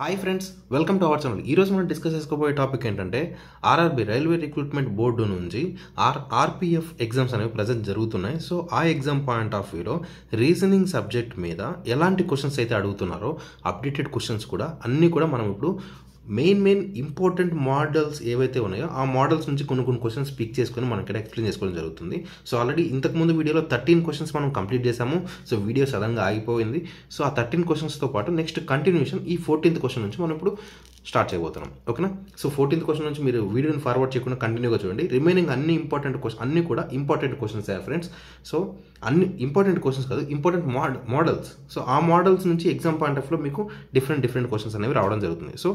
Hi friends, welcome to our channel. ఈరోజు మనం discuss చేసుకోబోయే టాపిక్ ఏంటంటే ఆర్ఆర్బి రైల్వే రిక్రూట్మెంట్ బోర్డు నుంచి ఆర్పిఎఫ్ ఎగ్జామ్స్ అనేవి ప్రజెంట్ జరుగుతున్నాయి. సో ఆ ఎగ్జామ్ పాయింట్ ఆఫ్ వ్యూలో రీజనింగ్ సబ్జెక్ట్ మీద ఎలాంటి క్వశ్చన్స్ అయితే అడుగుతున్నారో అప్డేటెడ్ క్వశ్చన్స్ కూడా అన్నీ కూడా మనం ఇప్పుడు మెయిన్ ఇంపార్టెంట్ మోడల్స్ ఏవైతే ఉన్నాయో ఆ మోడల్స్ నుంచి కొన్ని క్వశ్చన్స్ పిక్ చేసుకొని మనం ఇక్కడ ఎక్స్ప్లెయిన్ చేసుకోవడం జరుగుతుంది. సో ఆల్రెడీ ఇంతకుముందు వీడియోలో 13 క్వశ్చన్స్ మనం కంప్లీట్ చేసాము. సో వీడియో సడన్గా ఆగిపోయింది. సో ఆ 13 క్వశ్చన్స్తో పాటు నెక్స్ట్ కంటిన్యూషన్ ఈ 14th క్వశ్చన్ నుంచి మనం ఇప్పుడు స్టార్ట్ చేయబోతున్నాం. ఓకేనా? సో 14th క్వశ్చన్ నుంచి మీరు వీడియోని ఫార్వర్డ్ చేయకుండా కంటిన్యూగా చూడండి. రిమైనింగ్ అన్ని అన్నీ కూడా ఇంపార్టెంట్ క్వశ్చన్స్ ఫ్రెండ్స్. సో అన్ని ఇంపార్టెంట్ క్వశ్చన్స్ కాదు, ఇంపార్టెంట్ మోడల్స్. సో ఆ మోడల్స్ నుంచి ఎగ్జామ్ పాయింట్ ఆఫ్ వ్యూలో మీకు డిఫరెంట్ క్వశ్చన్స్ అనేవి రావడం జరుగుతుంది. సో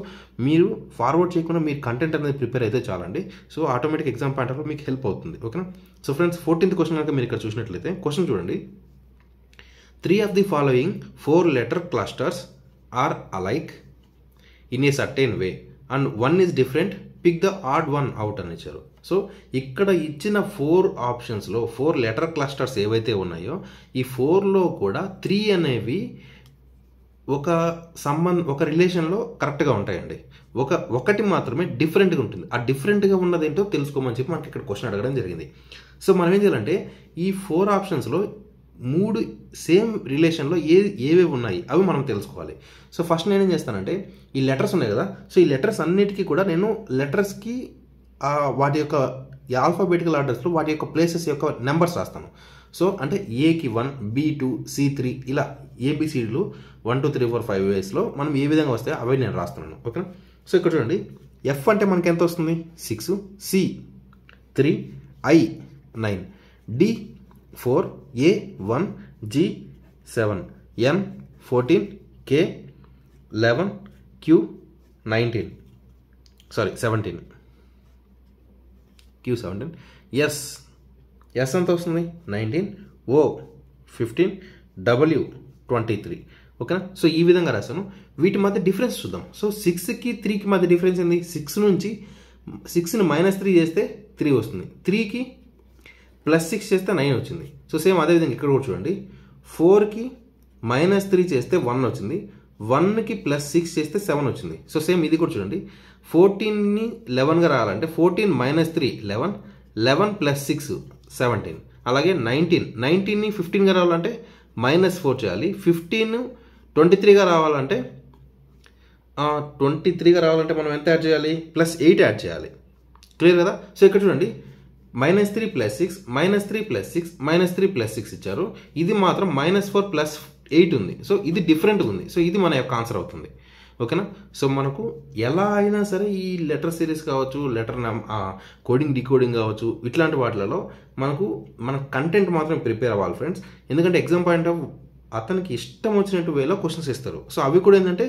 మీరు ఫార్వర్డ్ చేయకుండా మీరు కంటెంట్ అనేది ప్రిపేర్ అయితే చాలండి. So automatic exam point of view మీకు హెల్ప్ అవుతుంది. ఓకేనా? సో ఫ్రెండ్స్ 14th క్వశ్చన్ కనుక మీరు ఇక్కడ చూసినట్లయితే క్వశ్చన్ చూడండి. 3 of the following 4-letter clusters are alike in a certain way and one is different, pick the odd one out అని ఇచ్చారు. సో ఇక్కడ ఇచ్చిన 4 ఆప్షన్స్లో 4 లెటర్ క్లస్టర్స్ ఏవైతే ఉన్నాయో ఈ 4లో కూడా 3 అనేవి ఒక రిలేషన్లో కరెక్ట్గా ఉంటాయండి. ఒకటి మాత్రమే డిఫరెంట్గా ఉంటుంది. ఆ డిఫరెంట్గా ఉన్నదేంటో తెలుసుకోమని చెప్పి మనకి ఇక్కడ క్వశ్చన్ అడగడం జరిగింది. సో మనం ఏం చేయాలంటే ఈ 4 ఆప్షన్స్లో 3 సేమ్ రిలేషన్లో ఏవేవి ఉన్నాయి అవి మనం తెలుసుకోవాలి. సో ఫస్ట్ నేనేం చేస్తానంటే ఈ లెటర్స్ ఉన్నాయి కదా, సో ఈ లెటర్స్ అన్నిటికీ కూడా నేను లెటర్స్కి వాటి యొక్క ఆల్ఫాబెటికల్ ఆర్డర్స్లో వాటి యొక్క ప్లేసెస్ యొక్క నెంబర్స్ రాస్తాను. సో అంటే ఏకి 1, B2, C3 ఇలా ఏబిసిడీలు 1 2 3 4 5 వేస్లో మనం ఏ విధంగా వస్తాయో అవి నేను రాస్తున్నాను. ఓకేనా? సో ఇక్కడ చూడండి, ఎఫ్ అంటే మనకి ఎంత వస్తుంది 6, C 3, I 9, D 4, A 1, G 7, N 14, K 11, Q 19, 17, Q 17, S ఎంత వస్తుంది 19, ఓ 15, డబ్ల్యూ 23. ఓకేనా? సో ఈ విధంగా రాశాను. వీటి మధ్య డిఫరెన్స్ చూద్దాం. సో 6కి 3కి మధ్య డిఫరెన్స్ ఏంది? 6 నుంచి 6ని -3 చేస్తే 3 వస్తుంది. 3కి +6 చేస్తే 9 వచ్చింది. సో సేమ్ అదేవిధంగా ఇక్కడ కూడా చూడండి, 4కి -3 చేస్తే 1 వచ్చింది. 1కి +6 చేస్తే 7 వచ్చింది. సో సేమ్ ఇది కూడా చూడండి, 14ని 11గా రావాలంటే 14 - 3 11, 11 + 6 17. అలాగే 19ని 15గా రావాలంటే -4 చేయాలి. 15 23గా రావాలంటే 23గా రావాలంటే మనం ఎంత యాడ్ చేయాలి? +8 యాడ్ చేయాలి. క్లియర్ కదా? సో ఇక్కడ చూడండి, -3 + 6, -3 + 6, -3 + 6 ఇచ్చారు. ఇది మాత్రం -4 + 8 ఉంది. సో ఇది డిఫరెంట్గా ఉంది. సో ఇది మన యొక్క ఆన్సర్ అవుతుంది. ఓకేనా? సో మనకు ఎలా అయినా సరే ఈ లెటర్ సిరీస్ కావచ్చు, కోడింగ్ డీకోడింగ్ కావచ్చు, ఇట్లాంటి వాటిలలో మన కంటెంట్ మాత్రం ప్రిపేర్ అవ్వాలి ఫ్రెండ్స్. ఎందుకంటే ఎగ్జామ్ పాయింట్ ఆఫ్ అతనికి ఇష్టం వచ్చినట్టు వేలో క్వశ్చన్స్ ఇస్తారు. సో అవి కూడా ఏంటంటే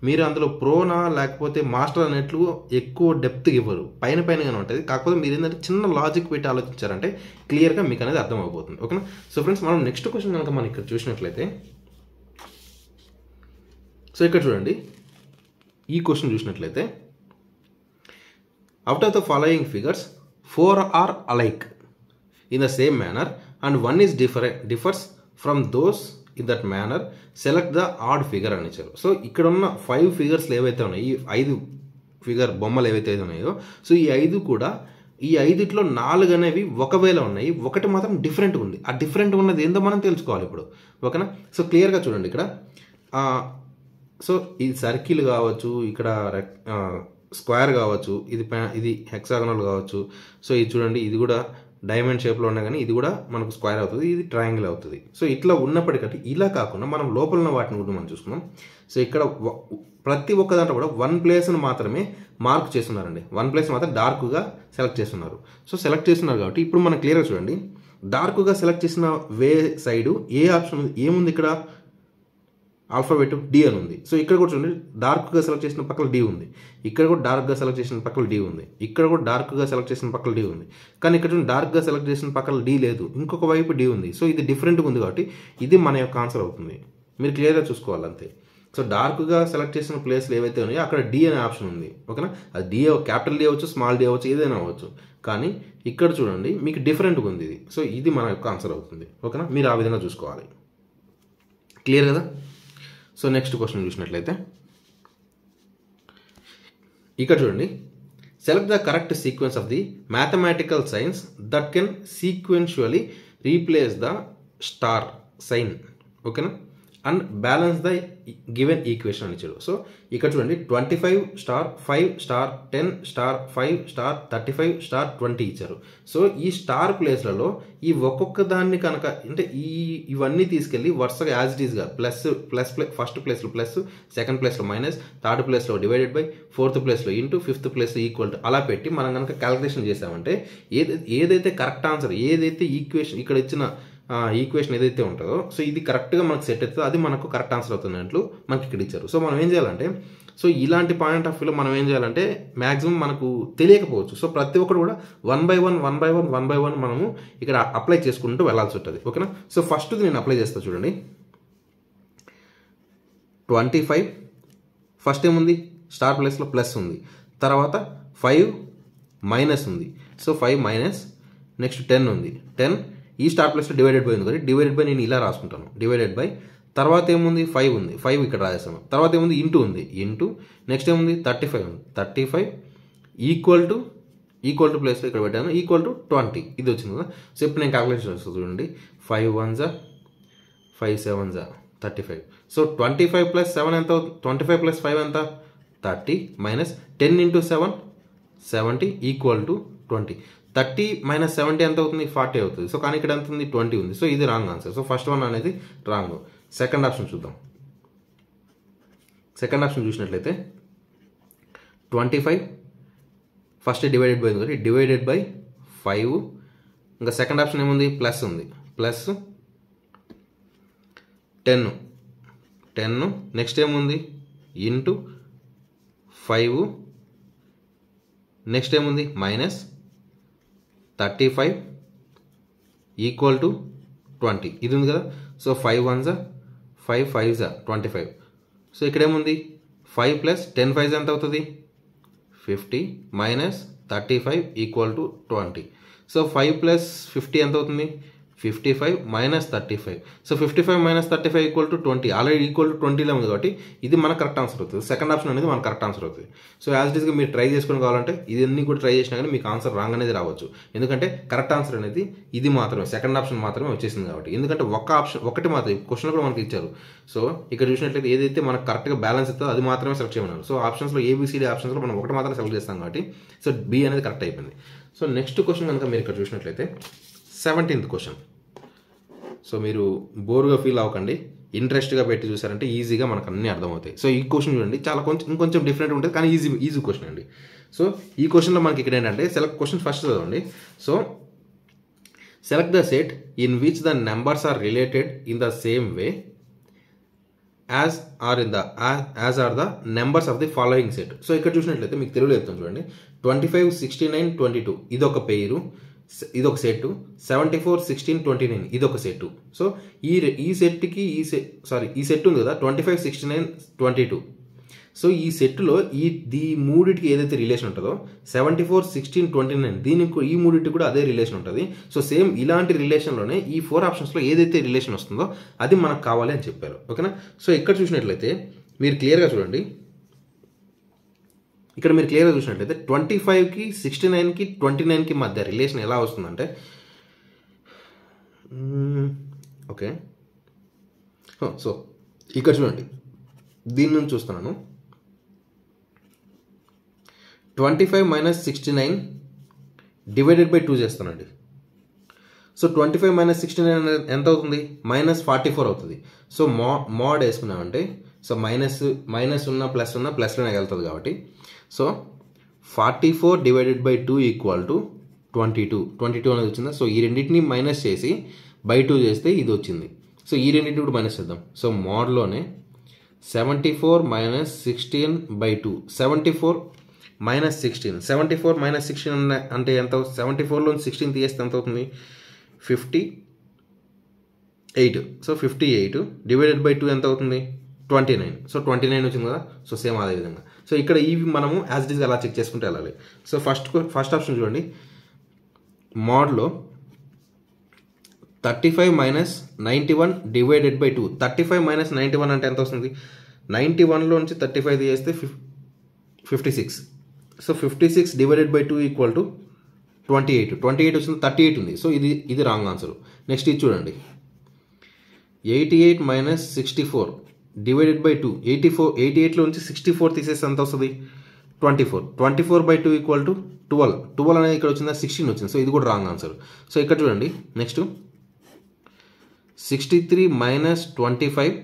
మీరు అందులో ప్రోనా లేకపోతే మాస్టర్ అనేట్లు ఎక్కువ డెప్త్గా ఇవ్వరు, పైనగానే ఉంటుంది. కాకపోతే మీరు ఏంటంటే చిన్న లాజిక్ పెట్టి ఆలోచించారంటే క్లియర్గా మీకు అనేది అర్థం అయిపోతుంది. ఓకేనా? సో ఫ్రెండ్స్ మనం నెక్స్ట్ క్వశ్చన్ కనుక మనం ఇక్కడ చూసినట్లయితే, సో ఇక్కడ చూడండి, ఈ క్వశ్చన్ చూసినట్లయితే out of the following figures 4 are alike in the same manner and one is differs from those in that manner, select the odd figure అని ఇచ్చారు. సో ఇక్కడ ఉన్న 5 ఫిగర్స్లు ఏవైతే ఉన్నాయో, ఈ 5 ఫిగర్ బొమ్మలు ఏవైతే ఉన్నాయో, సో ఈ 5 కూడా ఈ 5లో 4 అనేవి ఒకవేళ ఉన్నాయి, ఒకటి మాత్రం డిఫరెంట్గా ఉంది. ఆ డిఫరెంట్ ఉన్నది ఏందో మనం తెలుసుకోవాలి ఇప్పుడు. ఓకేనా? సో క్లియర్గా చూడండి ఇక్కడ. సో ఇది సర్కిల్ కావచ్చు, ఇక్కడ స్క్వేర్ కావచ్చు, ఇది హెక్సాగనల్ కావచ్చు. సో ఇది చూడండి, ఇది కూడా డైమండ్ షేప్లో ఉన్నా కానీ ఇది కూడా మనకు స్క్వేర్ అవుతుంది, ఇది ట్రయాంగిల్ అవుతుంది. సో ఇట్లా ఉన్నప్పటికంటే ఇలా కాకుండా మనం లోపల ఉన్న వాటిని కూడా మనం చూసుకున్నాం. సో ఇక్కడ ప్రతి ఒక్క దాంట్లో కూడా 1 ప్లేస్ను మాత్రమే మార్క్ చేస్తున్నారండి. 1 ప్లేస్ మాత్రం డార్క్గా సెలెక్ట్ చేస్తున్నారు. సో సెలెక్ట్ చేస్తున్నారు కాబట్టి ఇప్పుడు మనం క్లియర్గా చూడండి, డార్క్గా సెలెక్ట్ చేసిన సైడు ఏ ఆప్షన్ ఏముంది? ఇక్కడ ఆల్ఫాబెట్ డి అని ఉంది. సో ఇక్కడ కూడా చూడండి, డార్క్గా సెలెక్ట్ చేసిన పక్కన డి ఉంది. ఇక్కడ కూడా డార్క్గా సెలెక్ట్ చేసిన పక్కన డి ఉంది. ఇక్కడ కూడా డార్క్గా సెలెక్ట్ చేసిన పక్కన డి ఉంది. కానీ ఇక్కడ చూడండి, డార్క్గా సెలెక్ట్ చేసిన పక్కన డి లేదు, ఇంకొక వైపు డి ఉంది. సో ఇది డిఫరెంట్గా ఉంది కాబట్టి ఇది మన యొక్క ఆన్సర్ అవుతుంది. మీరు క్లియర్గా చూసుకోవాలి అంతే. సో డార్క్గా సెలెక్ట్ చేసిన ప్లేస్లు ఏవైతే ఉన్నాయో అక్కడ డి అనే ఆప్షన్ ఉంది. ఓకేనా? అది డి, క్యాపిటల్ డి అవ్వచ్చు, స్మాల్ డి అవ్వచ్చు, ఏదైనా అవ్వచ్చు. కానీ ఇక్కడ చూడండి మీకు డిఫరెంట్గా ఉంది ఇది. సో ఇది మన యొక్క ఆన్సర్ అవుతుంది. ఓకేనా? మీరు ఆ విధంగా చూసుకోవాలి. క్లియర్ కదా? సో నెక్స్ట్ క్వశ్చన్ చూసినట్లయితే, ఇక్కడ చూడండి, select the correct sequence of the mathematical signs that can sequentially replace the star sign, ఓకేనా, and balance the given equation అని ఇచ్చాడు. సో ఇక్కడ చూడండి 25 star 5 star 10 star 5 star 35 star 20 ఇచ్చారు. సో ఈ స్టార్ ప్లేస్లలో ఈ ఒక్కొక్క దాన్ని కనుక అంటే ఇవన్నీ తీసుకెళ్ళి వరుసగా యాజ్ ఇట్ ఈస్గా ఫస్ట్ ప్లేస్లో ప్లస్, సెకండ్ ప్లేస్లో మైనస్, థర్డ్ ప్లేస్లో డివైడెడ్ బై, ఫోర్త్ ప్లేస్లో ఇంటూ, ఫిఫ్త్ ప్లేస్లో ఈక్వల్ టు అలా పెట్టి మనం కనుక క్యాలిక్యులేషన్ చేసామంటే ఏదైతే కరెక్ట్ ఆన్సర్, ఏదైతే ఈక్వేషన్ ఇక్కడ ఇచ్చిన ఈక్వేషన్ ఏదైతే ఉంటుందో సో ఇది కరెక్ట్గా మనకు సెట్ అవుతుందో అది మనకు కరెక్ట్ ఆన్సర్ అవుతున్నట్లు మనకి ఇక్కడ ఇచ్చారు. సో మనం ఏం చేయాలంటే, సో ఇలాంటి పాయింట్ ఆఫ్ వ్యూలో మనం ఏం చేయాలంటే మ్యాక్సిమం మనకు తెలియకపోవచ్చు. సో ప్రతి ఒక్కరు కూడా 1 by 1 మనము ఇక్కడ అప్లై చేసుకుంటూ వెళ్ళాల్సి ఉంటుంది, ఓకేనా. సో ఫస్ట్ది నేను అప్లై చేస్తాను చూడండి. 25 ఫస్ట్ ఏముంది, స్టార్ ప్లేస్లో ప్లస్ ఉంది, తర్వాత 5 మైనస్ ఉంది, సో 5 మైనస్, నెక్స్ట్ 10 ఉంది, 10 ఈ స్టార్ ప్లస్లో డివైడెడ్ బై ఉంది, డివైడెడ్ బై నేను ఇలా రాసుకుంటాను, డివైడెడ్ బై, తర్వాత ఏముంది 5 ఉంది, 5 ఇక్కడ రాసేస్తాను, తర్వాత ఏముంది ఇంటూ ఉంది, ఇంటూ, నెక్స్ట్ ఏముంది 35 ఉంది, 35 ఈక్వల్ టు ప్లేస్లో ఇక్కడ పెట్టాను ఈక్వల్ టు 20 ఇది వచ్చింది కదా. సో ఇప్పుడు నేను క్యాలిక్యులేషన్ చేస్తాను చూడండి. 5 1 5 7 35. సో 25 ప్లస్ 7 ఎంత అవుతుంది, 25 ప్లస్ 5 ఎంత 30 minus 10 into 7 70 equal to 20. 30 minus 70 ఎంత అవుతుంది, 40 అవుతుంది. సో కానీ ఇక్కడ ఎంత ఉంది, 20 ఉంది. సో ఇది wrong answer. So first one అనేది రాంగ్. సెకండ్ ఆప్షన్ చూద్దాం. సెకండ్ ఆప్షన్ చూసినట్లయితే 25 ఫస్ట్ డివైడెడ్ బై ఉంది, డివైడెడ్ బై 5. ఇంకా సెకండ్ ఆప్షన్ ఏముంది, ప్లస్ ఉంది, ప్లస్ 10 నెక్స్ట్ ఏముంది ఇంటూ 5, నెక్స్ట్ ఏముంది మైనస్ 35 ఈక్వల్ టు 20 ఇది ఉంది కదా. సో 5 1 5 5 25. సో ఇక్కడ ఏముంది 5 ప్లస్ 10 5 ఎంత అవుతుంది 50 minus 35 equal to 20. So 5 plus 50 ఎంత అవుతుంది 55 minus 35. So 55 minus 35 equal to 20. Already equal to 20లో ఉంది కాబట్టి ఇది మన కరెక్ట్ ఆన్సర్ అవుతుంది. సెకండ్ ఆప్షన్ అనేది మన కరెక్ట్ ఆన్సర్ అవుతుంది. సో యాజ్ ఇట్ ఈస్గా మీరు ట్రై చేసుకుని కావాలంటే ఇదన్నీ కూడా ట్రై చేసినా కానీ మీకు ఆన్సర్ రాంగ్ అనేది రావచ్చు. ఎందుకంటే కరెక్ట్ ఆన్సర్ అనేది ఇది మాత్రమే, సెకండ్ ఆప్షన్ మాత్రమే వచ్చేసింది కాబట్టి. ఎందుకంటే ఒకటి మాత్రమే క్వశ్చన్ కూడా మనకి ఇచ్చారు. సో ఇక్కడ చూసినట్లయితే ఏదైతే మనకు కరెక్ట్గా బ్యాలెన్స్ అవుతుందో అది మాత్రమే సెలెక్ట్ చేయమన్నారు. సో ఆప్షన్స్లో ఏబిసిడి ఆప్షన్స్లో మనం ఒకటి మాత్రమే సెలెక్ట్ చేస్తాం కాబట్టి సో బి అనేది కరెక్ట్ అయిపోయింది. సో నెక్స్ట్ క్వశ్చన్ కనుక మీరు ఇక్కడ చూసినట్లయితే 17th క్వశ్చన్. సో మీరు బోర్గా ఫీల్ అవ్వకండి, ఇంట్రెస్ట్గా పెట్టి చూసారంటే ఈజీగా మనకు అన్నీ అర్థమవుతాయి. సో ఈ క్వశ్చన్ చూడండి, చాలా ఇంకొంచెం డిఫరెంట్ ఉంటుంది కానీ ఈజీ క్వశ్చన్ అండి. సో ఈ క్వశ్చన్లో మనకి ఇక్కడ ఏంటంటే క్వశ్చన్ ఫస్ట్ చదవండి. So select the set in which the numbers are related in the same way as are the numbers of the following set. So ఇక్కడ చూసినట్లయితే మీకు తెలుగులో చెప్తాను చూడండి. 25 69 22 ఇదొక పేరు, ఇదొక సెట్. 74 16 29 ఇదొక సెట్. సో ఈ సెట్కి ఈ సెట్ ఉంది కదా 25 69 22. సో ఈ సెట్లో ఈ మూడిటికి ఏదైతే రిలేషన్ ఉంటుందో 74 16 29 దీనికి ఈ మూడింటికి కూడా అదే రిలేషన్ ఉంటుంది. సో సేమ్ ఇలాంటి రిలేషన్లోనే ఈ 4 ఆప్షన్స్లో ఏదైతే రిలేషన్ వస్తుందో అది మనకు కావాలి అని చెప్పారు, ఓకేనా. సో ఇక్కడ చూసినట్లయితే మీరు క్లియర్గా చూడండి. ఇక్కడ మీరు క్లియర్గా చూసినట్లయితే 25కి 69కి 29కి మధ్య రిలేషన్ ఎలా వస్తుందంటే ఓకే. సో ఇక్కడ చూడండి, దీని నుంచి చూస్తున్నాను. 25 మైనస్ 69 డివైడెడ్ బై 2 చేస్తానండి. సో 25 మైనస్ 69 ఎంత అవుతుంది -44 అవుతుంది. సో మోడ్ వేసుకున్నామంటే సో మైనస్ ఉన్న ప్లస్లోనే వెళ్తుంది కాబట్టి so 44 divided by 2 equal to 22 అనేది వచ్చిందా. సో ఈ రెండింటిని మైనస్ చేసి బై 2 చేస్తే ఇది వచ్చింది. సో ఈ రెండింటిని కూడా మైనస్ చేద్దాం. సో మోడ్లోనే 74 మైనస్ 16 బై 2 74 మైనస్ 16 అంటే ఎంత, 74లో 16 తీసేస్తే ఎంత అవుతుంది 58. సో 58 డివైడెడ్ బై 2 ఎంత అవుతుంది 29. సో 29 వచ్చింది కదా. సో సేమ్ అదే విధంగా సో ఇక్కడ ఇవి మనము యాజ్ ఇట్ ఈస్ అలా చెక్ చేసుకుంటూ వెళ్ళాలి. సో ఫస్ట్ ఆప్షన్ చూడండి. మోడ్లో 35 మైనస్ 91 డివైడెడ్ బై 2. 35 మైనస్ 91 అంటే ఎంత వస్తుంది 91లో నుంచి 35 తీసేస్తే 56. So 56 divided by 2 equal to 28. 28 వచ్చింది, 38 ఉంది. సో ఇది రాంగ్ ఆన్సర్. నెక్స్ట్ ఇది చూడండి, 88 మైనస్ 64 డివైడెడ్ బై 2. 88లో నుంచి 64 తీసేస్తే ఎంత వస్తుంది? 24. 24 బై 2 ఈక్వల్ టు 12. 12 అనేది ఇక్కడ వచ్చిందా? 16 వచ్చింది. సో ఇది కూడా రాంగ్ ఆన్సర్. సో ఇక్కడ చూడండి, నెక్స్ట్ 63 మైనస్ 25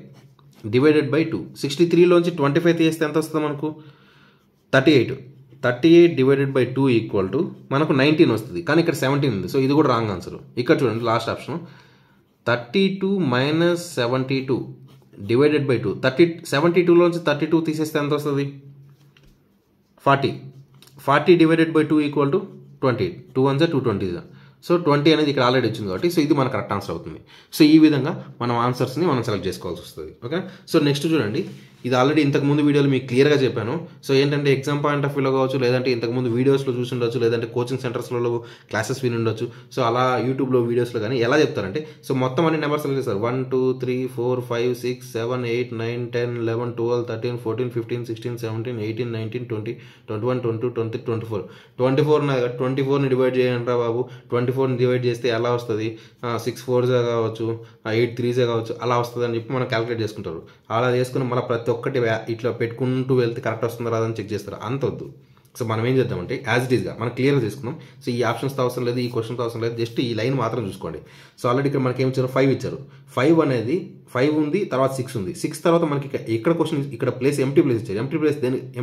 డివైడెడ్ బై 2. 63లోంచి 25 తీస్తే ఎంత వస్తుంది మనకు? 38. 38 డివైడెడ్ బై 2 ఈక్వల్ టు మనకు 19 వస్తుంది, కానీ ఇక్కడ 17 ఉంది. సో ఇది కూడా రాంగ్ ఆన్సర్. ఇక్కడ చూడండి last option, 32 minus 72 divided by 2. 72లోంచి 32 తీసేస్తే ఎంత వస్తుంది? 40. 40 divided by 2 equal to 28. 2 1 2 20. So 20 అనేది ఇక్కడ ఆల్రెడీ వచ్చింది కాబట్టి సో ఇది మన కరెక్ట్ ఆన్సర్ అవుతుంది. సో ఈ విధంగా మనం ఆన్సర్స్ని మనం సెలెక్ట్ చేసుకోవాల్సి వస్తుంది. ఓకే. సో నెక్స్ట్ చూడండి, ఇది ఆల్రెడీ ఇంతకుముందు వీడియోలో మీకు క్లియర్గా చెప్పాను. సో ఏంటంటే ఎగ్జామ్ పాయింట్ ఆఫ్ వ్యూలో కావచ్చు, లేదంటే ఇంతకుముందు వీడియోస్లో చూసి ఉండొచ్చు, లేదంటే కోచింగ్ సెంటర్స్లో క్లాసెస్ విని ఉండొచ్చు. సో అలా యూట్యూబ్లో వీడియోస్లో కానీ ఎలా చెప్తారంటే, సో మొత్తం అన్ని నెంబర్స్ సెలెక్ట్ చేస్తారు. 1 2 3 4 5 6 7 8 9 10 11 12 13 14 15 16 17 18 19 20 21 22 23 24. 24ని డివైడ్ చేయండి రా బాబు. 24ని డివైడ్ చేస్తే ఎలా వస్తుంది? 6 4s కావచ్చు, 8 3s కావచ్చు, అలా వస్తుంది అని చెప్పి మనం క్యాలిక్యులేట్ చేసుకుంటారు. అలా చేసుకుని మళ్ళీ ప్రతి ఒక్కటి ఇట్లా పెట్టుకుంటూ వెళ్తే కరెక్ట్ వస్తుందా రాదని చెక్ చేస్తారు. అంత వద్దు. సో మనం ఏం చేద్దామంటే యాజ్ ఇట్ ఈస్గా మనం క్లియర్గా తీసుకుందాం. సో ఈ ఆప్షన్స్తో అవసరం లేదు, ఈ క్వశ్చన్తో అవసరం లేదు, జస్ట్ ఈ లైన్ మాత్రం చూసుకోండి. సో ఆల్రెడీ ఇక్కడ మనకి ఏమి ఇచ్చారు? 5 ఇచ్చారు. 5 అనేది 5 ఉంది, తర్వాత 6 ఉంది. 6 తర్వాత మనకి ఇక్కడ క్వశ్చన్ ఇక్కడ ప్లేస్ ఎంటీ ప్లేస్ ఇచ్చారు.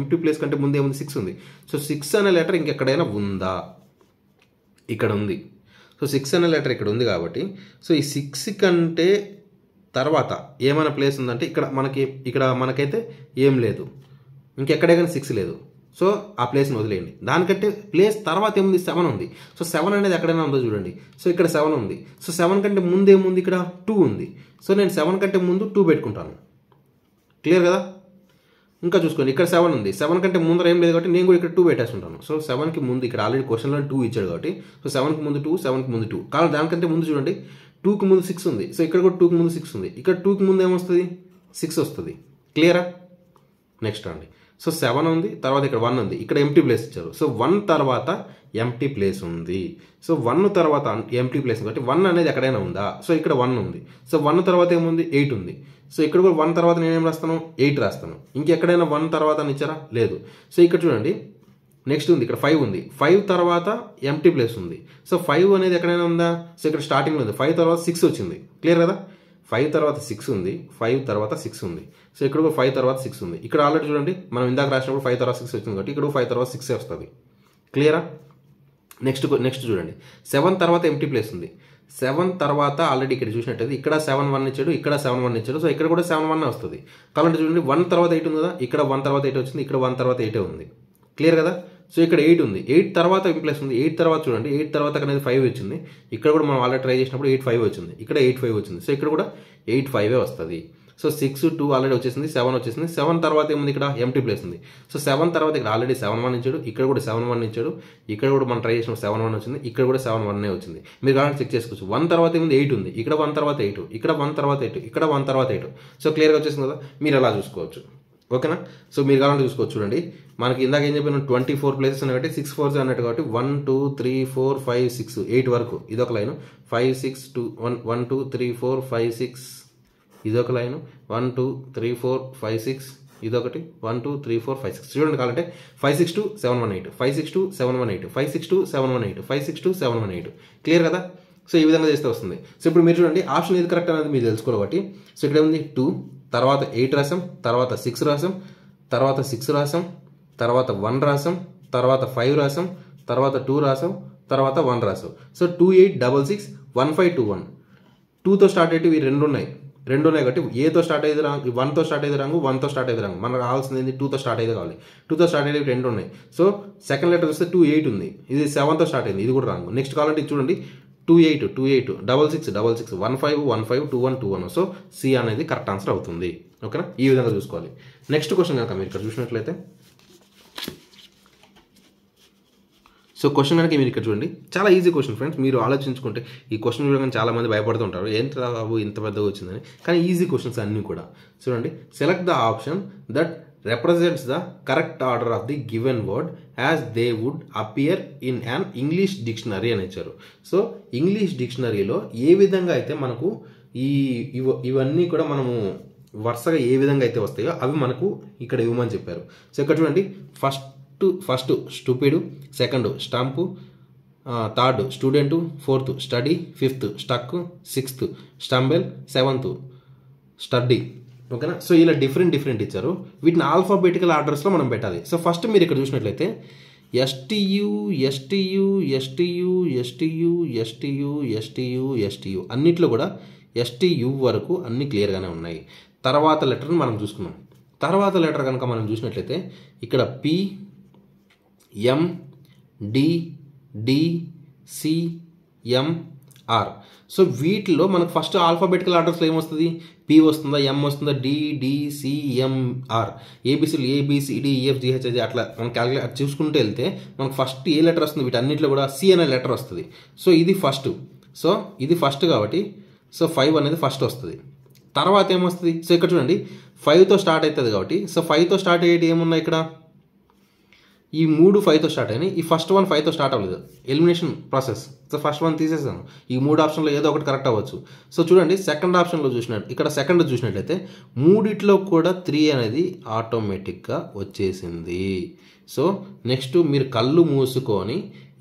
ఎంటీ ప్లేస్ కంటే ముందు ఏముంది? 6 ఉంది. సో 6 అనే లెటర్ ఇంకెక్కడైనా ఉందా? ఇక్కడ ఉంది. సో 6 అనే లెటర్ ఇక్కడ ఉంది కాబట్టి సో ఈ 6 కంటే తర్వాత ఏమైనా ప్లేస్ ఉందంటే ఇక్కడ మనకైతే ఏం లేదు, ఇంకెక్కడే కానీ 6 లేదు. సో ఆ ప్లేస్ని వదిలేయండి. దానికంటే ప్లేస్ తర్వాత ఏముంది? 7 ఉంది. సో 7 అనేది ఎక్కడైనా ఉందో చూడండి. సో ఇక్కడ 7 ఉంది. సో 7 కంటే ముందు ఏముంది? ఇక్కడ 2 ఉంది. సో నేను 7 కంటే ముందు 2 పెట్టుకుంటాను. క్లియర్ కదా? ఇంకా చూసుకోండి, ఇక్కడ 7 ఉంది. 7 కంటే ముందర ఏం లేదు కాబట్టి నేను కూడా ఇక్కడ 2 పెట్టేస్తుంటాను. సో 7కి ముందు ఇక్కడ ఆల్రెడీ క్వశ్చన్లో 2 ఇచ్చాడు కాబట్టి సో 7కి ముందు 2, 7కి ముందు 2. కానీ దానికంటే ముందు చూడండి, 2కి ముందు 6 ఉంది. సో ఇక్కడ కూడా 2కి ముందు 6 ఉంది. ఇక్కడ 2కి ముందు ఏమొస్తుంది? 6 వస్తుంది. క్లియరా? నెక్స్ట్ అండి, సో 7 ఉంది, తర్వాత ఇక్కడ 1 ఉంది, ఇక్కడ ఎంటీ ప్లేస్ ఇచ్చారు. సో 1 తర్వాత ఎంటీ ప్లేస్ ఉంది. సో 1 తర్వాత ఎంటీ ప్లేస్ కాబట్టి 1 అనేది ఎక్కడైనా ఉందా? సో ఇక్కడ 1 ఉంది. సో 1 తర్వాత ఏముంది? 8 ఉంది. సో ఇక్కడ కూడా 1 తర్వాత నేనేం రాస్తాను? 8 రాస్తాను. ఇంకెక్కడైనా 1 తర్వాత అని ఇచ్చారా? లేదు. సో ఇక్కడ చూడండి, నెక్స్ట్ ఉంది, ఇక్కడ 5 ఉంది. 5 తర్వాత ఎంటీ ప్లేస్ ఉంది. సో 5 అనేది ఎక్కడైనా ఉందా? సో ఇక్కడ స్టార్టింగ్లో ఉంది. 5 తర్వాత 6 వచ్చింది. క్లియర్ కదా? 5 తర్వాత 6 ఉంది, 5 తర్వాత 6 ఉంది. సో ఇక్కడ కూడా 5 తర్వాత 6 ఉంది. ఇక్కడ ఆల్రెడీ చూడండి, మనం ఇందాక రాసినప్పుడు 5 తర్వాత 6 వచ్చింది కాబట్టి ఇక్కడ 5 తర్వాత 6 వస్తుంది. క్లియరా? నెక్స్ట్ చూడండి, 7 తర్వాత ఎంటీ ప్లేస్ ఉంది. 7 తర్వాత ఆల్రెడీ ఇక్కడ చూసినట్టయితే ఇక్కడ 7 1 ఇచ్చాడు, ఇక్కడ 7 1 ఇచ్చాడు. సో ఇక్కడ కూడా 7 1 వస్తుంది. కాబట్టి చూడండి, 1 తర్వాత 8 ఉంది కదా, ఇక్కడ 1 తర్వాత 8 వచ్చింది, ఇక్కడ 1 తర్వాత 8 ఉంది. క్లియర్ కదా? సో ఇక్కడ 8 ఉంది. 8 తర్వాత ఎం ప్లస్ ఉంది. 8 తర్వాత చూడండి, 8 తర్వాత అనేది 5 వచ్చింది. ఇక్కడ కూడా మనం ఆల్రెడీ ట్రై చేసినప్పుడు 8 5 వచ్చింది. ఇక్కడ 8 5 వచ్చింది. సో ఇక్కడ కూడా 8 5 వస్తుంది. సో 6 2 ఆల్రెడీ వచ్చేసింది, 7 వచ్చేసింది. 7 తర్వాత ఏముంది? ఇక్కడ ఎంటీ ప్లేస్ ఉంది. సో 7 తర్వాత ఇక్కడ ఆల్రెడీ 7 1 ఇచ్చాడు, ఇక్కడ కూడా 7 1 ఇచ్చాడు, ఇక్కడ కూడా మనం ట్రై చేసినప్పుడు 7 1 వచ్చింది, ఇక్కడ కూడా 7 1 వచ్చింది. మీరు కావాలంటే చెక్ చేసుకోవచ్చు. 1 తర్వాత ఏముంది? 8 ఉంది. ఇక్కడ 1 తర్వాత 8, ఇక్కడ 1 తర్వాత 8, ఇక్కడ 1 తర్వాత 8. సో క్లియర్గా వచ్చేసింది కదా? మీరు అలా చూసుకోవచ్చు. ఓకేనా? సో మీరు కావాలంటే చూసుకోవచ్చు. చూడండి, మనకి ఇందాక ఏం చెప్పాను? 24 ప్లేసెస్ ఉన్నాయి కాబట్టి 6 4s అన్నట్టు కాబట్టి 1 2 3 4 5 6 8 వరకు ఇదొక లైన్. 5 6 2 1 2 3 4 5 6 ఇదొక లైన్. 1 2 3 4 5 6 ఇదొకటి. 1 2 3 4 5 6 చూడండి. కావాలంటే 5 6 2 7 1 8, 5 6 2 7 1 8, 5 6 2 7 1 8, 5 6 2 7 1 8. క్లియర్ కదా? సో ఈ విధంగా చేస్తే వస్తుంది. సో ఇప్పుడు మీరు చూడండి, ఆప్షన్ ఏది కరెక్ట్ అనేది మీరు తెలుసుకోవాలి కాబట్టి సో ఇక్కడ ఉంది 2, తర్వాత 8 రాసాం, తర్వాత 6 రాసాం, తర్వాత 6 రాసాం, తర్వాత 1 రాసాం, తర్వాత 5 రాసాం, తర్వాత 2 రాసాం, తర్వాత 1 రాసాం. సో 2 8 6 6 1 5 2 1. 2తో స్టార్ట్ అయితే ఇవి రెండు ఉన్నాయి కాబట్టి ఏతో స్టార్ట్ అయ్యేది రాంగ్, 1తో స్టార్ట్ అయ్యేది రాంగ్, 1తో స్టార్ట్ అయ్యేది రాంగ్. మనకు కావాల్సింది ఏంటి? 2తో స్టార్ట్ అయ్యేది కావాలి. 2తో స్టార్ట్ అయ్యేవి రెండు ఉన్నాయి. సో సెకండ్ లెటర్ వస్తే 2 8 ఉంది, ఇది 7తో స్టార్ట్ అయింది, ఇది కూడా రాంగ్. నెక్స్ట్ కావాలంటే చూడండి, 2 8 6 6 6 1 5 1 5 2 1 2 1. సో సి అనేది కరెక్ట్ ఆన్సర్ అవుతుంది. ఓకేనా? ఈ విధంగా చూసుకోవాలి. నెక్స్ట్ క్వశ్చన్ కనుక మీరు ఇక్కడ చూసినట్లయితే, సో క్వశ్చన్ కనుక మీరు ఇక్కడ చూడండి, చాలా ఈజీ క్వశ్చన్ ఫ్రెండ్స్. మీరు ఆలోచించుకుంటే ఈ క్వశ్చన్ చూడగానే చాలా మంది భయపడుతుంటారు, ఏంటి బాబు ఇంత పెద్దగా వచ్చిందని. కానీ ఈజీ క్వశ్చన్స్ అన్నీ కూడా. చూడండి, select the option that represents the correct order of the given word as they would appear in an English dictionary అని ఇచ్చారు. సో ఇంగ్లీష్ డిక్షనరీలో ఏ విధంగా అయితే మనకు ఇవన్నీ కూడా మనము వరుసగా ఏ విధంగా అయితే వస్తాయో అవి మనకు ఇక్కడ ఇవ్వమని చెప్పారు. సో ఇక్కడ చూడండి, first stupid, second stump, third student, fourth study, fifth stuck, sixth stumble, seventh study. ఓకేనా? సో ఇలా డిఫరెంట్ ఇచ్చారు. వీటిని ఆల్ఫాబెటికల్ ఆర్డర్స్లో మనం పెట్టాలి. సో ఫస్ట్ మీరు ఇక్కడ చూసినట్లయితే ఎస్టియు అన్నిట్లో కూడా ఎస్టియు వరకు అన్ని క్లియర్గానే ఉన్నాయి. తర్వాత లెటర్ని మనం చూసుకున్నాం. తర్వాత లెటర్ కనుక మనం చూసినట్లయితే ఇక్కడ P, M, D, D, C, M, R. So వీటిలో మనకు ఫస్ట్ ఆల్ఫాబెటికల్ ఆర్డర్స్లో ఏమొస్తుంది? పి వస్తుందా, ఎం వస్తుందా, D, D, C, M, R. ఏబిసిలు ఏబిసిడి, ఈఎఫ్, జిహెచ్ అది అట్లా మనం క్యాలిక్యులేట్ చూసుకుంటూ వెళ్తే మనకు ఫస్ట్ ఏ లెటర్ వస్తుంది? వీటన్నిటిలో కూడా సి అనే లెటర్ వస్తుంది. సో ఇది ఫస్ట్. సో ఇది ఫస్ట్ కాబట్టి సో 5 అనేది ఫస్ట్ వస్తుంది. తర్వాత ఏమొస్తుంది? సో ఇక్కడ చూడండి 5తో స్టార్ట్ అవుతుంది కాబట్టి సో 5తో స్టార్ట్ అయ్యేటి ఏమున్నాయి ఇక్కడ? ఈ 3 5తో స్టార్ట్ అయినాయి. ఈ ఫస్ట్ వన్ 5తో స్టార్ట్ అవ్వలేదు. Elimination process. So first one తీసేసాను. ఈ 3 ఆప్షన్లో ఏదో ఒకటి కరెక్ట్ అవ్వచ్చు. సో చూడండి సెకండ్ ఆప్షన్లో ఇక్కడ సెకండ్ చూసినట్లయితే 3 కూడా 3 అనేది ఆటోమేటిక్గా వచ్చేసింది. సో నెక్స్ట్ మీరు కళ్ళు మూసుకొని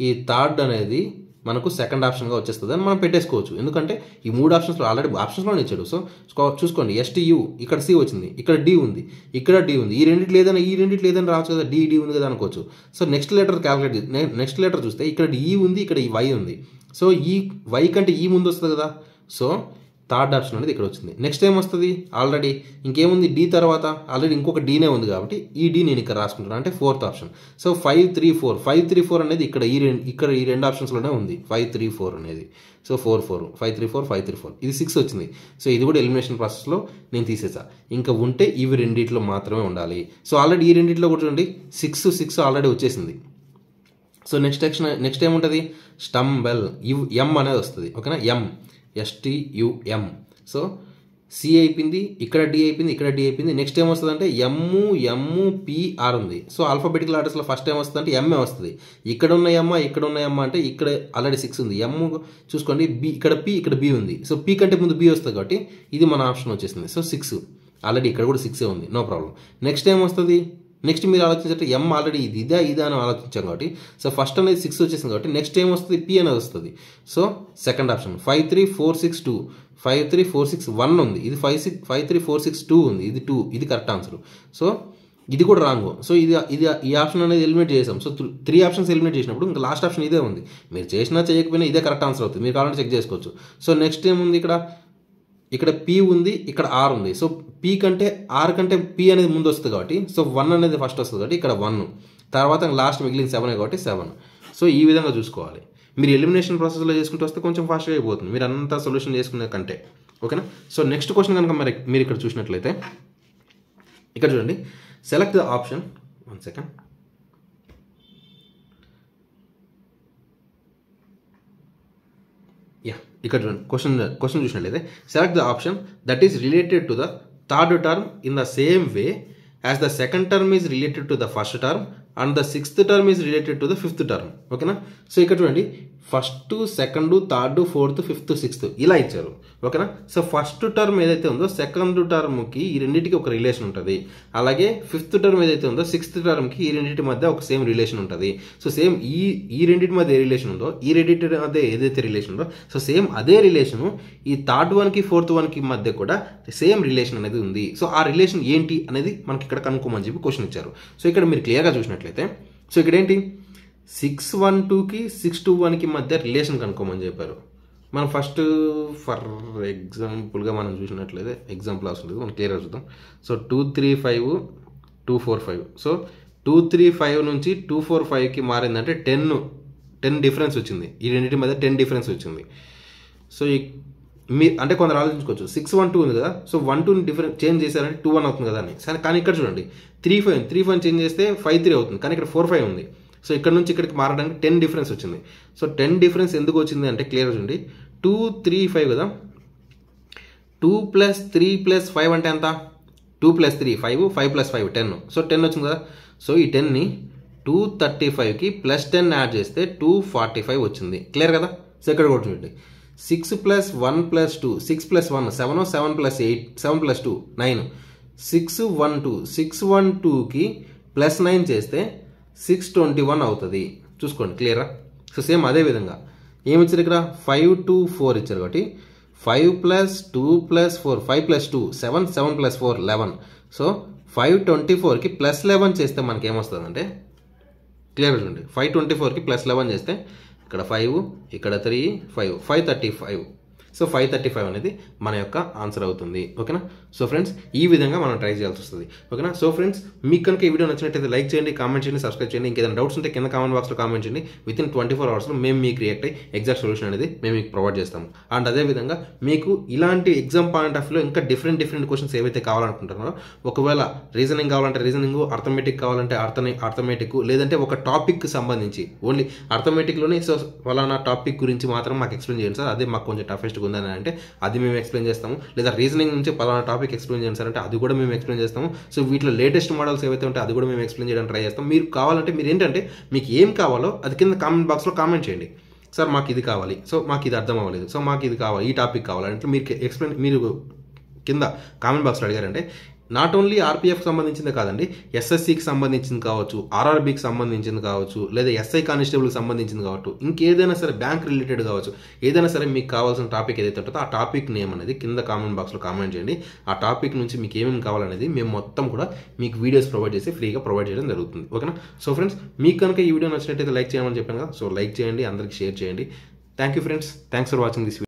ఈ థర్డ్ అనేది మనకు సెకండ్ ఆప్షన్గా వచ్చేస్తుంది అని మనం పెట్టేసుకోవచ్చు. ఎందుకంటే ఈ 3 ఆప్షన్స్లో ఆల్రెడీ ఆప్షన్స్లోనే ఇచ్చాడు. సో చూసుకోండి, ఎస్టియు ఇక్కడ సి వచ్చింది, ఇక్కడ డి ఉంది, ఇక్కడ డి ఉంది. ఈ రెండింటి లేదని రావచ్చు కదా, డి ఉంది కదా అనుకోవచ్చు. So next letter calculate next letter చూస్తే ఇక్కడ ఈ ఉంది, ఇక్కడ ఈ వై ఉంది. సో ఈ వై కంటే ఈ ముందు వస్తుంది కదా. సో థర్డ్ ఆప్షన్ అనేది ఇక్కడ వచ్చింది. నెక్స్ట్ ఏం వస్తుంది? ఆల్రెడీ ఇంకేముంది? డి తర్వాత ఆల్రెడీ ఇంకొక డీనే ఉంది కాబట్టి ఈ డి నేను ఇక్కడ రాసుకుంటున్నాను, అంటే ఫోర్త్ ఆప్షన్. సో 5 3 4 అనేది ఇక్కడ ఈ రెండు ఆప్షన్స్లోనే ఉంది. 5 3 4 అనేది. సో 4 4 5 3 4 5 3 4 ఇది 6 వచ్చింది. సో ఇది కూడా ఎలిమినేషన్ ప్రాసెస్లో నేను తీసేసా. ఇంకా ఉంటే ఇవి రెండిట్లో మాత్రమే ఉండాలి. సో ఆల్రెడీ ఈ రెండిట్లో కూడా చూడండి 6 ఆల్రెడీ వచ్చేసింది. సో నెక్స్ట్ ఏముంటుంది? స్టంబెల్, ఎం అనేది వస్తుంది. ఓకేనా? ఎం, STUM. సో సి అయిపోయింది, ఇక్కడ డి అయిపోయింది, ఇక్కడ డి అయిపోయింది. నెక్స్ట్ ఏమొస్తుంది అంటే MPR ఉంది. సో ఆల్ఫాబెటికల్ ఆర్డర్స్లో ఫస్ట్ ఏమొస్తుంది అంటే ఎంఏ వస్తుంది. ఇక్కడ ఉన్న ఎమ్మ అంటే ఇక్కడ ఆల్రెడీ 6 ఉంది. ఎమ్ చూసుకోండి, బి ఇక్కడ పి, ఇక్కడ బి ఉంది. సో పి కంటే ముందు బి వస్తుంది కాబట్టి ఇది మన ఆప్షన్ వచ్చేసింది. సో 6 ఆల్రెడీ ఇక్కడ కూడా 6 ఉంది, నో ప్రాబ్లం. నెక్స్ట్ ఏమొస్తుంది? నెక్స్ట్ మీరు ఆలోచించే ఎం ఆల్రెడీ ఇదా అని ఆలోచించాం కాబట్టి సో ఫస్ట్ అనేది 6 వచ్చేసింది కాబట్టి నెక్స్ట్ ఏమొస్తుంది? పి అనేది వస్తుంది. సో సెకండ్ ఆప్షన్ 5 3 4 6 2 5 3 4 6 1 ఉంది. ఇది 5 3 4 6 2 ఉంది. ఇది 2, ఇది కరెక్ట్ ఆన్సర్. సో ఇది కూడా రాంగ్. సో ఇది ఈ ఆప్షన్ అనేది ఎలిమినేట్ చేసాం. సో 3 ఆప్షన్స్ ఎలిమినేట్ చేసినప్పుడు ఇంకా లాస్ట్ ఆప్షన్ ఇదే ఉంది. మీరు చేసినా చేయకపోయినా ఇదే కరెక్ట్ ఆన్సర్ అవుతుంది. మీరు కావాలంటే చెక్ చేసుకోవచ్చు. సో నెక్స్ట్ ఏముంది? ఇక్కడ పి ఉంది, ఇక్కడ ఆర్ ఉంది. సో పి కంటే ఆర్ కంటే పి అనేది ముందు వస్తుంది కాబట్టి సో 1 అనేది ఫస్ట్ వస్తుంది కాబట్టి ఇక్కడ 1, తర్వాత లాస్ట్ మిగిలిన 7 కాబట్టి 7. సో ఈ విధంగా చూసుకోవాలి. మీరు ఎలిమినేషన్ ప్రాసెస్లో చేసుకుంటూ వస్తే కొంచెం ఫాస్ట్గా అయిపోతుంది మీరు అంతా సొల్యూషన్ చేసుకునే కంటే. ఓకేనా? సో నెక్స్ట్ క్వశ్చన్ కనుక మీరు ఇక్కడ చూసినట్లయితే ఇక్కడ చూడండి, సెలెక్ట్ ద ఆప్షన్. 1 సెకండ్. ఇక్కడ చూడండి, క్వశ్చన్ చూసినట్లయితే select the option that is related to the third term in the same way as the second term is related to the first term and the 6th term is related to the 5th term. ఓకేనా? So ఇక్కడ చూడండి, first, second, third, 4th, 5th, 6th ఇలా ఇచ్చారు. ఓకేనా? So first term ఏదైతే ఉందో second టర్మ్కి ఈ రెండింటికి ఒక రిలేషన్ ఉంటుంది. అలాగే 5th టర్మ్ ఏదైతే ఉందో 6th టర్మ్కి ఈ రెండింటి మధ్య ఒక సేమ్ రిలేషన్ ఉంటుంది. సో సేమ్ ఈ రెండింటి మధ్య ఏ రిలేషన్ ఉందో ఈ రెండింటి మధ్య ఏదైతే రిలేషన్ ఉందో సో సేమ్ అదే రిలేషను ఈ థర్డ్ వన్కి 4th వన్కి మధ్య కూడా సేమ్ రిలేషన్ అనేది ఉంది. సో ఆ రిలేషన్ ఏంటి అనేది మనకి ఇక్కడ కనుక్కోమని చెప్పి క్వశ్చన్ ఇచ్చారు. సో ఇక్కడ మీరు క్లియర్గా చూసినట్లయితే సో ఇక్కడ ఏంటి? 612కి 621కి మధ్య రిలేషన్ కనుక్కోమని చెప్పారు. మనం ఫస్ట్ ఫర్ ఎగ్జాంపుల్గా మనం చూసినట్లయితే ఎగ్జాంపుల్ అవసరం లేదు, మనం క్లియర్గా చూద్దాం. సో 235 245. సో 235 నుంచి 245కి మారిందంటే 10 డిఫరెన్స్ వచ్చింది. ఈ రెండింటి మధ్య 10 డిఫరెన్స్ వచ్చింది. సో అంటే కొందరు ఆలోచించుకోవచ్చు 612 ఉంది కదా, సో 12 డిఫరెన్స్ చేంజ్ చేశారంటే 21 అవుతుంది కదా అని. సరే, కానీ ఇక్కడ చూడండి 35 చేంజ్ చేస్తే 53 అవుతుంది, కానీ ఇక్కడ 45 ఉంది. సో ఇక్కడ నుంచి ఇక్కడికి మారడానికి 10 డిఫరెన్స్ వచ్చింది. సో 10 డిఫరెన్స్ ఎందుకు వచ్చింది అంటే క్లియర్ చూడండి, 2 3 5 కదా, 2 + 3 + 5 అంటే ఎంత? 2 + 3 5, 5 + 5 10. సో 10 వచ్చింది కదా. సో ఈ 10ని 235కి +10 యాడ్ చేస్తే 245 వచ్చింది. క్లియర్ కదా. సో ఇక్కడ కూడా చూడండి 6 + 1 + 2 6 + 1 7, 7 + 8 7 + 2 9 612 612కి +9 చేస్తే 621 అవుతుంది. చూసుకోండి. క్లియరా. సో సేమ్ అదే విధంగా ఏమి ఇచ్చారు ఇక్కడ 5 2 4 ఇచ్చారు కాబట్టి 5 + 2 + 4 5 + 2 7 7 + 4 11. సో 524కి +11 చేస్తే మనకి ఏమొస్తుందంటే క్లియర్గా చూడండి 524కి +11 చేస్తే ఇక్కడ 5 ఇక్కడ 3 5 535. సో 535 అనేది మన యొక్క ఆన్సర్ అవుతుంది. ఓకేనా. సో ఫ్రెండ్స్ ఈ విధంగా మనం ట్రై చేయాల్సి వస్తుంది. ఓకేనా. సో ఫ్రెండ్స్ మీకు కనుక ఈ వీడియో నచ్చినట్టయితే లైక్ చేయండి, కామెంట్ చేయండి, సబ్స్క్రైబ్ చేయండి. ఇంకేదైనా డౌట్స్ ఉంటే కింద కామెంట్ బాక్స్లో కామెంట్ చేయండి. వితిన్ 24 అవర్స్లో మేము మీకు రియాక్ట్ అయ్యి ఎగ్జాక్ట్ సొల్యూషన్ అనేది మేము మీకు ప్రొవైడ్ చేస్తాము. అండ్ అదేవిధంగా మీకు ఇలాంటి ఎగ్జామ్ పాయింట్ ఆఫ్ వ్యూలో ఇంకా డిఫరెంట్ క్వశ్చన్స్ ఏవైతే కావాలనుకుంటున్నారో, ఒకవేళ రీజనింగ్ కావాలంటే రీజనింగ్, అర్థమెటిక్ కావాలంటే అర్థమెటిక్, లేదంటే ఒక టాపిక్ సంబంధించి ఓన్లీ అర్థమెటిక్లోనే సో ఫలానా టాపిక్ గురించి మాత్రం మాకు ఎక్స్ప్లెయిన్ చేయండి సార్, అదే మాకు కొంచెం టఫెస్ట్ ఉందని అంటే అది మేము ఎక్స్ప్లెయిన్ చేస్తాము. లేదా రీజనింగ్ నుంచి పలానా టాపిక్ ఎక్స్ప్లెయిన్ చేయండి సార్ అంటే అది కూడా మేము ఎక్స్ప్లెయిన్ చేస్తాము. సో వీటిలో లేటెస్ట్ మోడల్స్ ఏవైతే ఉంటే అది కూడా మేము ఎక్స్ప్లెయిన్ చేయడానికి ట్రై చేస్తాం. మీరు కావాలంటే మీరు ఏంటంటే మీకు ఏం కావాలో అది కింద కామెంట్ బాక్స్లో కామెంట్ చేయండి. సార్ మాకు ఇది కావాలి, సో మాకు ఇది అర్థం అవ్వలేదు, సో మాకు ఇది కావాలి, ఈ టాపిక్ కావాలంటే మీరు కింద కామెంట్ బాక్స్లో అడిగారంటే నాట్ ఓన్లీ ఆర్పిఎఫ్కి సంబంధించింది కాదండి, ఎస్ఎస్సికి సంబంధించింది కావచ్చు, ఆర్ఆర్బీకి సంబంధించింది కావచ్చు, లేదా ఎస్ఐ కానిస్టేబుల్కి సంబంధించింది కావచ్చు, ఇంకేదైనా సరే బ్యాంక్ రిలేటెడ్ కావచ్చు, ఏదైనా సరే మీకు కావాల్సిన టాపిక్ ఏదైతే ఉంటుందో ఆ టాపిక్ నేమ్ అనేది కింద కామెంట్ బాక్స్లో కామెంట్ చేయండి. ఆ టాపిక్ నుంచి మీకు ఏమేమి కావాలనేది మేము మొత్తం కూడా మీకు వీడియోస్ ప్రొవైడ్ చేసి ఫ్రీగా ప్రొవైడ్ చేయడం జరుగుతుంది. ఓకేనా. సో ఫ్రెండ్స్ మీకు కనుక ఈ వీడియో నచ్చినట్టయితే లైక్ చేయమని చెప్పాను కదా. సో లైక్ చేయండి, అందరికీ షేర్ చేయండి. Thank you friends. Thanks for watching this video.